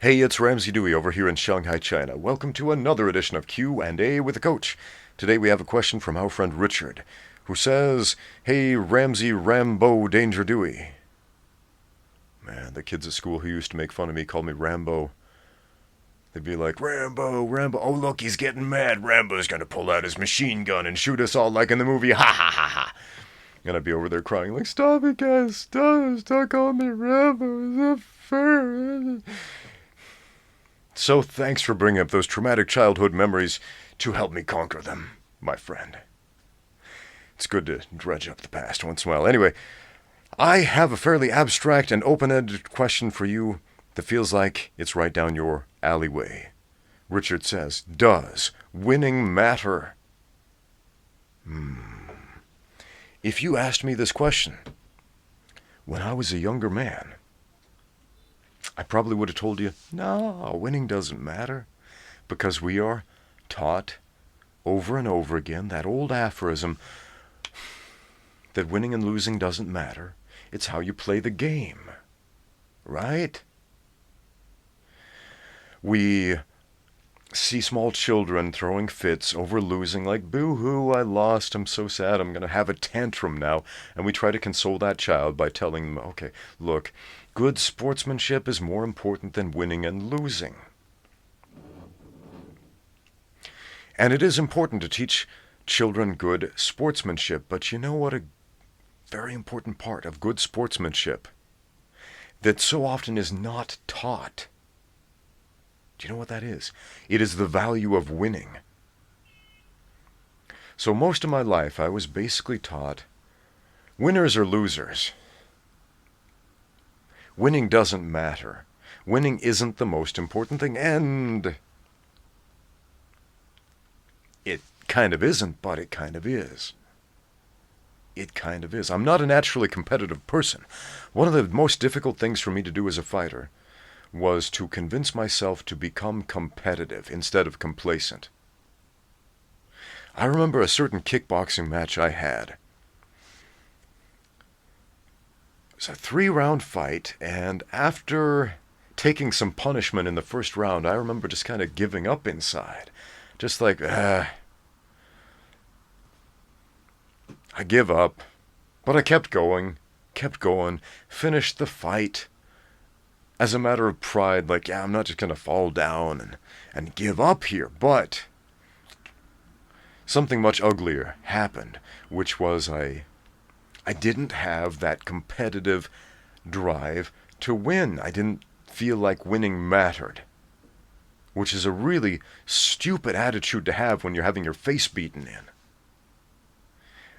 Hey, it's Ramsey Dewey over here in Shanghai, China. Welcome to another edition of Q&A with the Coach. Today we have a question from our friend Richard, who says, "Hey, Ramsey Rambo Danger Dewey." Man, the kids at school who used to make fun of me called me Rambo. They'd be like, "Rambo, Rambo, oh look, he's getting mad. Rambo's gonna pull out his machine gun and shoot us all like in the movie, ha ha ha ha." And I'd be over there crying like, "Stop it, guys, stop calling me Rambo, is that fair?" So thanks for bringing up those traumatic childhood memories to help me conquer them, my friend. It's good to dredge up the past once in a while. Anyway, I have a fairly abstract and open-ended question for you that feels like it's right down your alleyway. Richard says, does winning matter? If you asked me this question when I was a younger man, I probably would have told you, no, winning doesn't matter, because we are taught over and over again that old aphorism that winning and losing doesn't matter. It's how you play the game, right? We see small children throwing fits over losing, like, boo-hoo, I lost, I'm so sad, I'm going to have a tantrum now. And we try to console that child by telling them, okay, look, good sportsmanship is more important than winning and losing. And it is important to teach children good sportsmanship, but you know what a very important part of good sportsmanship that so often is not taught? Do you know what that is? It is the value of winning. So most of my life I was basically taught winners are losers. Winning doesn't matter. Winning isn't the most important thing, and it kind of isn't, but it kind of is. It kind of is. I'm not a naturally competitive person. One of the most difficult things for me to do as a fighter was to convince myself to become competitive instead of complacent. I remember a certain kickboxing match I had. It was a 3-round fight, and after taking some punishment in the first round, I remember just kind of giving up inside. Just like, I give up. But I kept going, finished the fight as a matter of pride, like, yeah, I'm not just going to fall down and give up here. But something much uglier happened, which was I didn't have that competitive drive to win. I didn't feel like winning mattered, which is a really stupid attitude to have when you're having your face beaten in.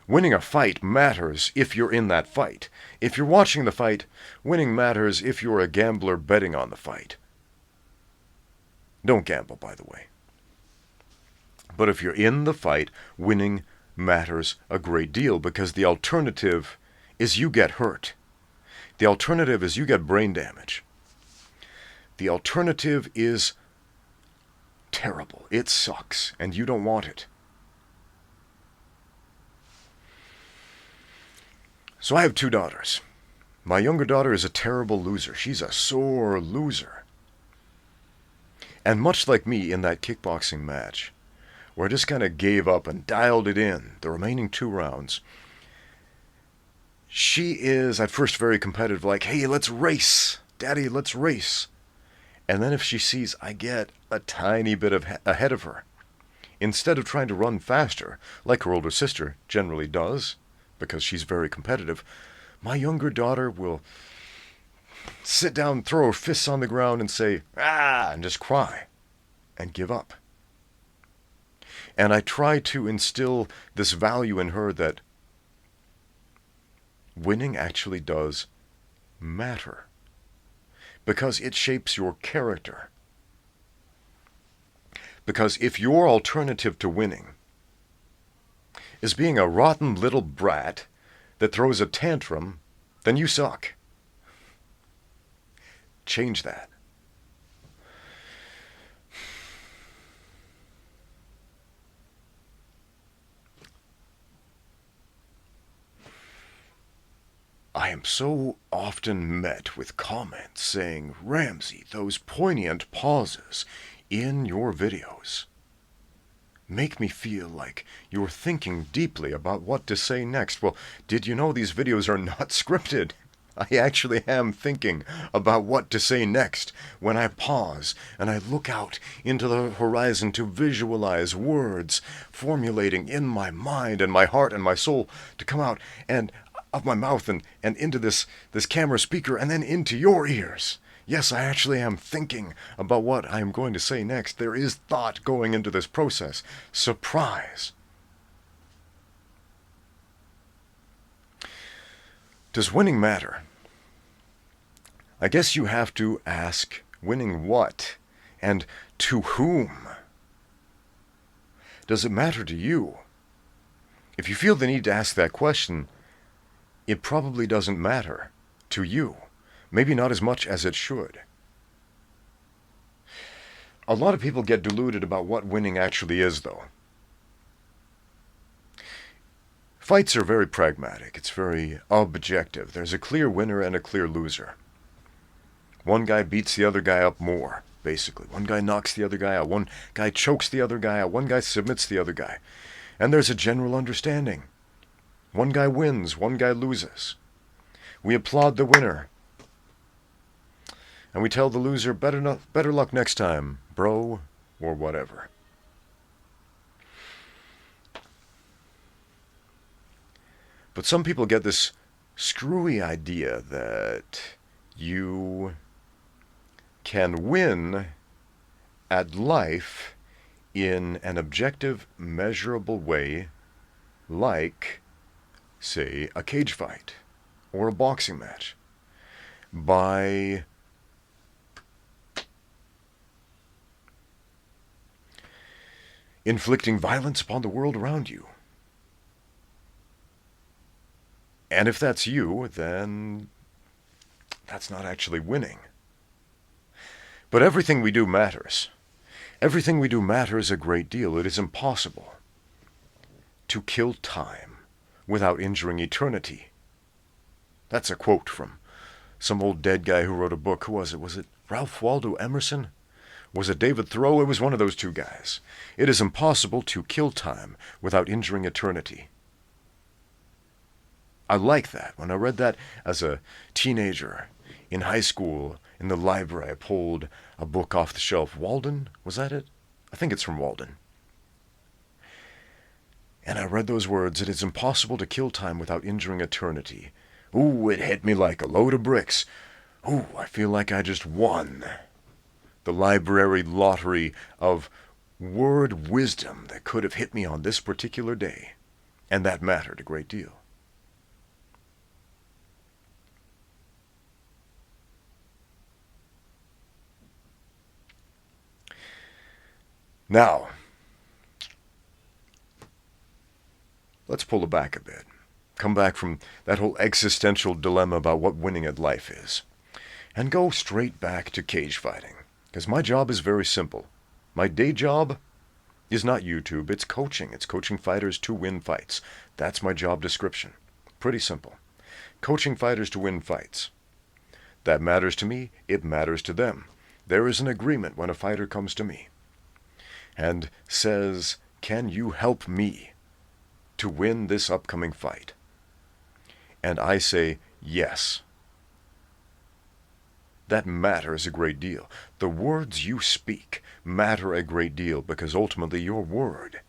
Winning a fight matters if you're in that fight. If you're watching the fight, winning matters if you're a gambler betting on the fight. Don't gamble, by the way. But if you're in the fight, winning matters a great deal, because the alternative is you get hurt. The alternative is you get brain damage. The alternative is terrible. It sucks, and you don't want it. So I have 2 daughters. My younger daughter is a terrible loser. She's a sore loser. And much like me in that kickboxing match, where I just kind of gave up and dialed it in the remaining 2 rounds, she is at first very competitive, like, hey, let's race. Daddy, let's race. And then if she sees I get a tiny bit ahead of her, instead of trying to run faster, like her older sister generally does, because she's very competitive, my younger daughter will sit down, throw her fists on the ground and say, ah, and just cry and give up. And I try to instill this value in her that winning actually does matter, because it shapes your character. Because if your alternative to winning is being a rotten little brat that throws a tantrum, then you suck. Change that. I am so often met with comments saying, Ramsey, those poignant pauses in your videos make me feel like you're thinking deeply about what to say next. Well, did you know these videos are not scripted? I actually am thinking about what to say next when I pause and I look out into the horizon to visualize words formulating in my mind and my heart and my soul to come out and of my mouth and into this camera speaker and then into your ears. Yes, I actually am thinking about what I am going to say next. There is thought going into this process. Surprise. Does winning matter? I guess you have to ask, winning what? And to whom? Does it matter to you? If you feel the need to ask that question, it probably doesn't matter to you. Maybe not as much as it should. A lot of people get deluded about what winning actually is, though. Fights are very pragmatic. It's very objective. There's a clear winner and a clear loser. One guy beats the other guy up more, basically. One guy knocks the other guy out. One guy chokes the other guy out. One guy submits the other guy. And there's a general understanding. One guy wins, one guy loses. We applaud the winner. And we tell the loser, better luck next time, bro, or whatever. But some people get this screwy idea that you can win at life in an objective, measurable way, like, say, a cage fight or a boxing match, by inflicting violence upon the world around you. And if that's you, then that's not actually winning. But everything we do matters. Everything we do matters a great deal. It is impossible to kill time without injuring eternity. That's a quote from some old dead guy who wrote a book. Who was it? Was it Ralph Waldo Emerson? Was it David Thoreau? It was one of those two guys. It is impossible to kill time without injuring eternity. I like that. When I read that as a teenager in high school in the library, I pulled a book off the shelf. Walden? Was that it? I think it's from Walden. And I read those words, it is impossible to kill time without injuring eternity. Ooh, it hit me like a load of bricks. Ooh, I feel like I just won the library lottery of word wisdom that could have hit me on this particular day. And that mattered a great deal. Now, let's pull it back a bit. Come back from that whole existential dilemma about what winning at life is. And go straight back to cage fighting. Because my job is very simple. My day job is not YouTube, it's coaching. It's coaching fighters to win fights. That's my job description. Pretty simple. Coaching fighters to win fights. That matters to me, it matters to them. There is an agreement when a fighter comes to me and says, can you help me to win this upcoming fight? And I say, yes. That matters a great deal. The words you speak matter a great deal because ultimately your word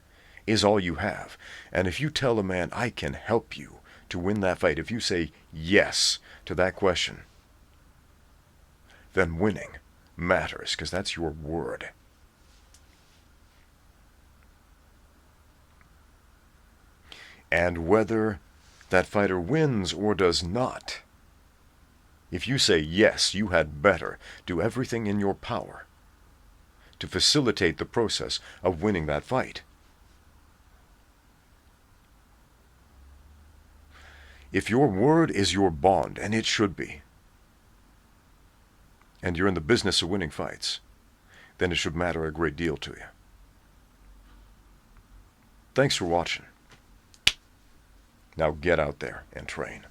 is all you have. And if you tell a man, I can help you to win that fight, if you say yes to that question, then winning matters because that's your word. And whether that fighter wins or does not, if you say, yes, you had better do everything in your power to facilitate the process of winning that fight. If your word is your bond, and it should be, and you're in the business of winning fights, then it should matter a great deal to you. Thanks for watching. Now get out there and train.